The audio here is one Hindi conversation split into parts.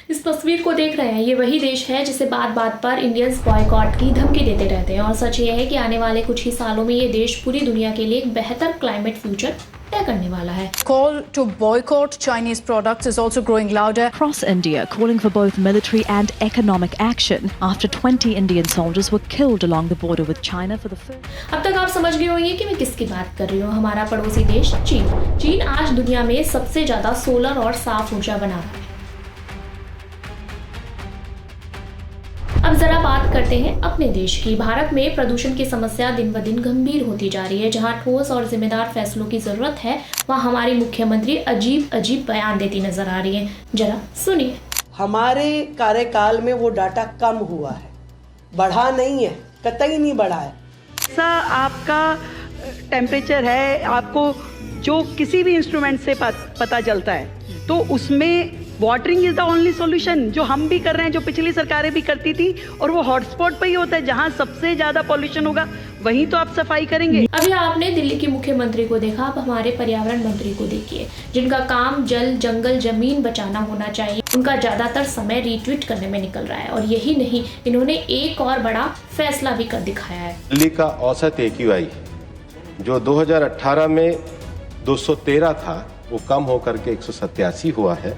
इस तस्वीर को देख रहे हैं, ये वही देश है जिसे बात बात पर इंडियंस बॉयकॉट की धमकी देते रहते हैं। और सच ये है कि आने वाले कुछ ही सालों में ये देश पूरी दुनिया के लिए एक बेहतर क्लाइमेट फ्यूचर तय करने वाला है। Call to boycott Chinese products is also growing louder across India, calling for both military and economic action after 20 Indian soldiers were killed along the border with China for the first. अब तक आप समझ गए होंगे कि मैं किसकी बात कर रही हूँ। हमारा पड़ोसी देश चीन। चीन आज दुनिया में सबसे ज्यादा सोलर और साफ ऊर्जा बना रहा है। अब जरा बात करते हैं अपने देश की। भारत में प्रदूषण की समस्या दिन ब दिन गंभीर होती जा रही है। जहां ठोस और जिम्मेदार फैसलों की जरूरत है, वहां हमारी मुख्यमंत्री अजीब बयान देती नजर आ रही है। जरा सुनिए। हमारे कार्यकाल में वो डाटा कम हुआ है, बढ़ा नहीं है, कतई नहीं बढ़ा है। ऐसा आपका टेम्परेचर है, आपको जो किसी भी इंस्ट्रूमेंट से पता चलता है, तो उसमें watering is the only solution, जो हम भी कर रहे हैं, जो पिछली सरकारें भी करती थी। और वो हॉटस्पॉट पे ही होता है, जहां सबसे ज्यादा पॉल्यूशन होगा वहीं तो आप सफाई करेंगे। अभी आपने दिल्ली की मुख्यमंत्री को देखा, अब हमारे पर्यावरण मंत्री को देखिए, जिनका काम जल, जंगल, जमीन बचाना होना चाहिए। उनका ज्यादातर समय रीट्वीट करने में निकल रहा है। और यही नहीं, इन्होंने एक और बड़ा फैसला भी कर दिखाया है। दिल्ली का औसत AQI जो 2018 में 213 था, वो कम होकर के 187 हुआ है।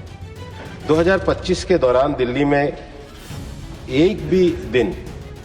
2025 के दौरान दिल्ली में एक भी दिन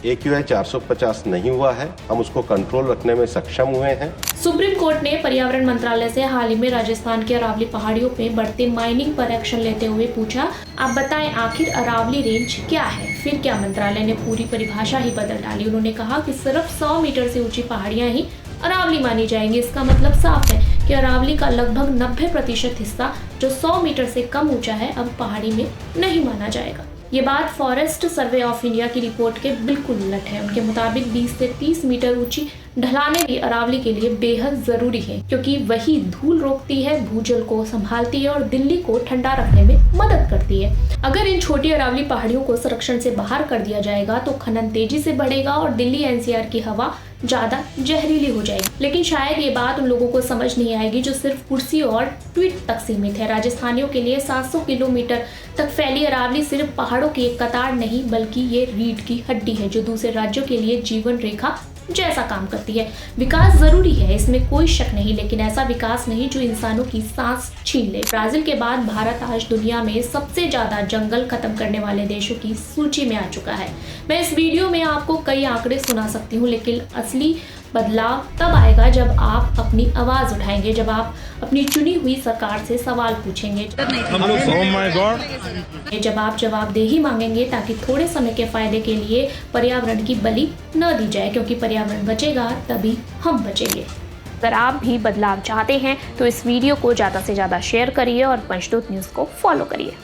AQI 450 नहीं हुआ है। हम उसको कंट्रोल रखने में सक्षम हुए हैं। सुप्रीम कोर्ट ने पर्यावरण मंत्रालय से हाल ही में राजस्थान के अरावली पहाड़ियों में बढ़ते माइनिंग पर एक्शन लेते हुए पूछा, आप बताएं आखिर अरावली रेंज क्या है। फिर क्या मंत्रालय ने पूरी परिभाषा ही बदल डाली। उन्होंने कहा कि सिर्फ 100 मीटर से ऊंची पहाड़ियां ही अरावली मानी जाएंगी। इसका मतलब साफ है कि अरावली का लगभग 90% हिस्सा जो 100 मीटर से कम ऊंचा है, अब पहाड़ी में नहीं माना जाएगा। ये बात फॉरेस्ट सर्वे ऑफ इंडिया की रिपोर्ट के बिल्कुल उलट है। उनके मुताबिक 20 से 30 मीटर ऊंची ढलानें भी अरावली के लिए बेहद जरूरी है, क्योंकि वही धूल रोकती है, भूजल को संभालती है और दिल्ली को ठंडा रखने में मदद करती है। अगर इन छोटी अरावली पहाड़ियों को संरक्षण से बाहर कर दिया जाएगा तो खनन तेजी से बढ़ेगा और दिल्ली NCR की हवा ज्यादा जहरीली हो जाएगी। लेकिन शायद ये बात उन लोगों को समझ नहीं आएगी जो सिर्फ कुर्सी और ट्वीट तक सीमित है। राजस्थानियों के लिए 700 किलोमीटर तक फैली अरावली सिर्फ पहाड़ों की एक कतार नहीं, बल्कि ये रीढ़ की हड्डी है जो दूसरे राज्यों के लिए जीवन रेखा जैसा काम करती है। विकास जरूरी है, इसमें कोई शक नहीं, लेकिन ऐसा विकास नहीं जो इंसानों की सांस छीन ले। ब्राजील के बाद भारत आज दुनिया में सबसे ज्यादा जंगल खत्म करने वाले देशों की सूची में आ चुका है। मैं इस वीडियो में आपको कई आंकड़े सुना सकती हूँ, लेकिन असली बदलाव तब आएगा जब आप अपनी आवाज उठाएंगे, जब आप अपनी चुनी हुई सरकार से सवाल पूछेंगे, जब आप जवाबदेही मांगेंगे, ताकि थोड़े समय के फायदे के लिए पर्यावरण की बलि न दी जाए, क्योंकि पर्यावरण बचेगा तभी हम बचेंगे। अगर आप भी बदलाव चाहते हैं तो इस वीडियो को ज़्यादा से ज़्यादा शेयर करिए और पंचदूत न्यूज़ को फॉलो करिए।